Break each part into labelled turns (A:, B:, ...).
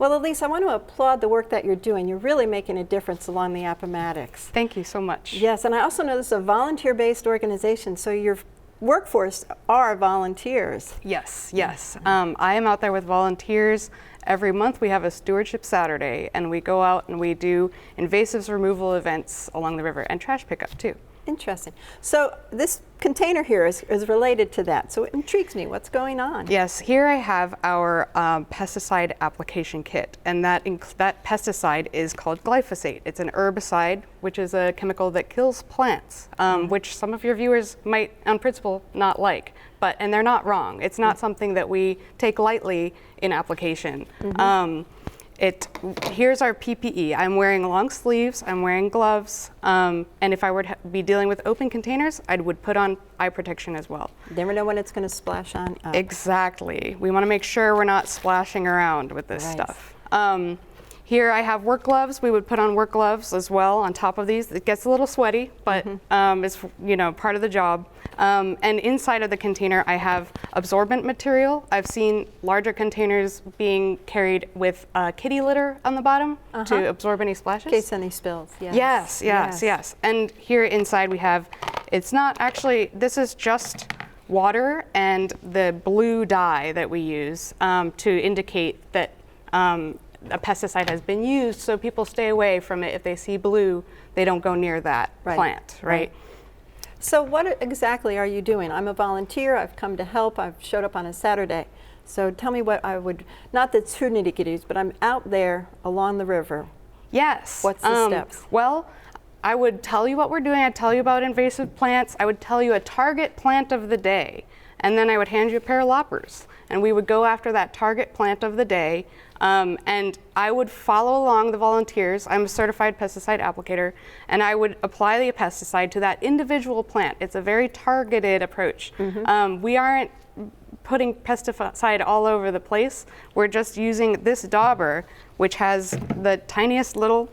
A: Well, Elise, I want to applaud the work that you're doing. You're really making a difference along the Appomattox.
B: Thank you so much.
A: Yes, and I also know this is a volunteer-based organization, so your workforce are volunteers.
B: Yes, yes. I am out there with volunteers. Every month we have a Stewardship Saturday, and we go out and we do invasives removal events along the river and trash pickup too.
A: Interesting. So this container here is related to that, so it intrigues me. What's going on?
B: Yes, here I have our pesticide application kit, and that pesticide is called glyphosate. It's an herbicide, which is a chemical that kills plants, which some of your viewers might, on principle, not like. And they're not wrong. It's not something that we take lightly in application. Here's our PPE. I'm wearing long sleeves, I'm wearing gloves, and if I were to be dealing with open containers, I would put on eye protection as well.
A: Never know when it's going to splash on up.
B: Exactly. We want to make sure we're not splashing around with this stuff. Here I have work gloves. We would put on work gloves as well on top of these. It gets a little sweaty, but it's part of the job. And inside of the container, I have absorbent material. I've seen larger containers being carried with kitty litter on the bottom to absorb any splashes.
A: In case any spills, yes.
B: Yes. And here inside we have, it's not actually, this is just water and the blue dye that we use to indicate that a pesticide has been used, so people stay away from it. If they see blue, they don't go near that plant, right?
A: So what exactly are you doing? I'm a volunteer, I've come to help, I've showed up on a Saturday. So tell me what I would, not the too nitty-gritties, but I'm out there along the river.
B: Yes.
A: What's the steps?
B: Well, I would tell you what we're doing, I'd tell you about invasive plants, I would tell you a target plant of the day, and then I would hand you a pair of loppers, and we would go after that target plant of the day. And I would follow along the volunteers. I'm a certified pesticide applicator, and I would apply the pesticide to that individual plant. It's a very targeted approach. We aren't putting pesticide all over the place. We're just using this dauber, which has the tiniest little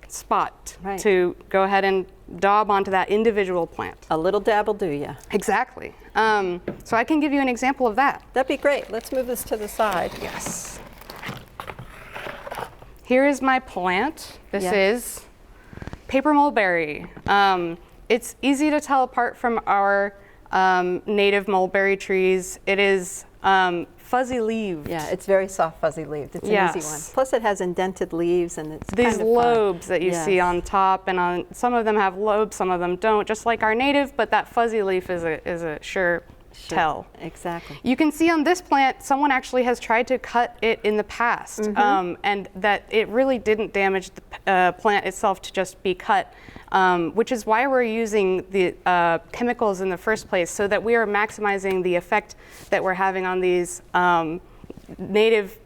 B: spot to go ahead and daub onto that individual plant.
A: A little dab will do ya.
B: Exactly. So I can give you an example of that.
A: That'd be great. Let's move this to the side.
B: Yes. Here is my plant. This is paper mulberry. It's easy to tell apart from our native mulberry trees. It is fuzzy leaved.
A: Yeah, it's very soft, fuzzy leaved. It's an easy one. Plus it has indented leaves, and it's
B: these
A: kind of
B: lobes
A: fun.
B: that you see on top, and on some of them have lobes, some of them don't, just like our native, but that fuzzy leaf is a sure tell.
A: Exactly.
B: You can see on this plant, someone actually has tried to cut it in the past, and that it really didn't damage the plant itself to just be cut, which is why we're using the chemicals in the first place, so that we are maximizing the effect that we're having on these native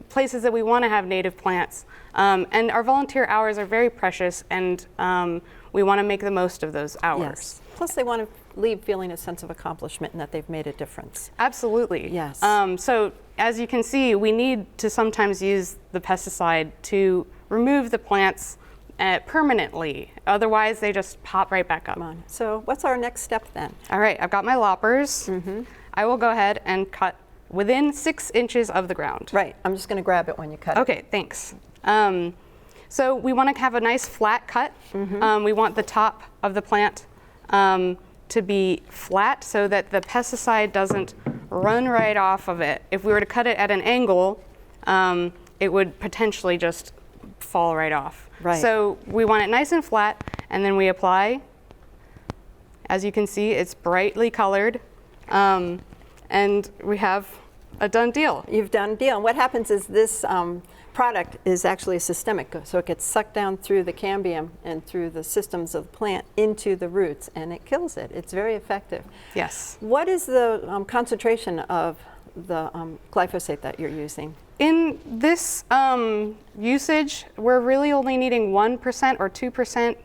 B: places that we want to have native plants. And our volunteer hours are very precious, and we want to make the most of those hours.
A: Yes. Plus they want to leave feeling a sense of accomplishment and that they've made a difference.
B: Absolutely.
A: Yes.
B: So as you can see, we need to sometimes use the pesticide to remove the plants permanently. Otherwise, they just pop right back up.
A: Come on. So what's our next step then?
B: All right, I've got my loppers. I will go ahead and cut within 6 inches of the ground.
A: Right. I'm just going to grab it when you cut it.
B: Okay, thanks. So we want to have a nice flat cut. We want the top of the plant to be flat so that the pesticide doesn't run right off of it. If we were to cut it at an angle, it would potentially just fall right off.
A: Right.
B: So we want it nice and flat, and then we apply. As you can see, it's brightly colored, and we have a done deal.
A: You've done a deal. And what happens is this product is actually systemic, so it gets sucked down through the cambium and through the systems of the plant into the roots, and it kills it. It's very effective.
B: Yes.
A: What is the concentration of the glyphosate that you're using?
B: In this usage, we're really only needing 1% or 2%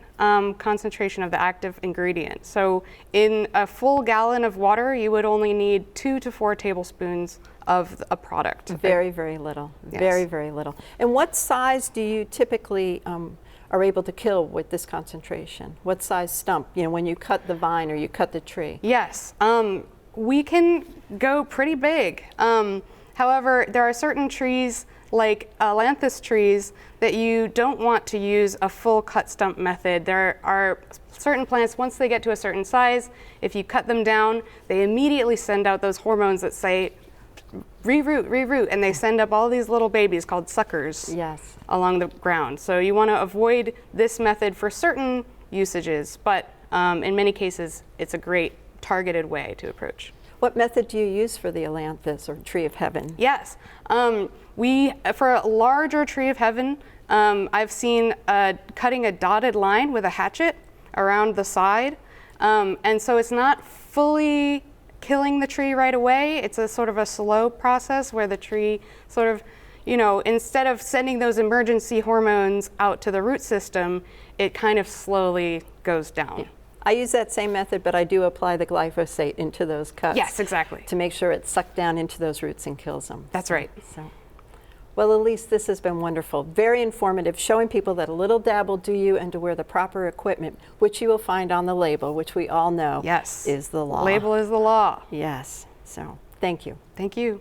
B: concentration of the active ingredient. So in a full gallon of water, you would only need 2 to 4 tablespoons of a product.
A: Very, very little.
B: Yes.
A: Very, very little. And what size do you typically are able to kill with this concentration? What size stump, you know, when you cut the vine or you cut the tree?
B: Yes, we can go pretty big. However, there are certain trees like ailanthus trees that you don't want to use a full cut stump method. There are certain plants, once they get to a certain size, if you cut them down, they immediately send out those hormones that say, reroot, reroot, and they send up all these little babies called suckers
A: Yes.
B: along the ground. So you want to avoid this method for certain usages, but in many cases, it's a great targeted way to approach.
A: What method do you use for the ailanthus or tree of heaven?
B: Yes, for a larger tree of heaven, I've seen cutting a dotted line with a hatchet around the side, and so it's not fully killing the tree right away. It's a sort of a slow process where the tree sort of, instead of sending those emergency hormones out to the root system, it kind of slowly goes down.
A: Yeah. I use that same method, but I do apply the glyphosate into those cuts.
B: Yes, exactly.
A: To make sure it's sucked down into those roots and kills them.
B: That's right.
A: So, well, Elise, this has been wonderful. Very informative, showing people that a little dab will do you and to wear the proper equipment, which you will find on the label, which we all know
B: Yes.
A: is the law.
B: Label is the law.
A: Yes. So, thank you.
B: Thank you.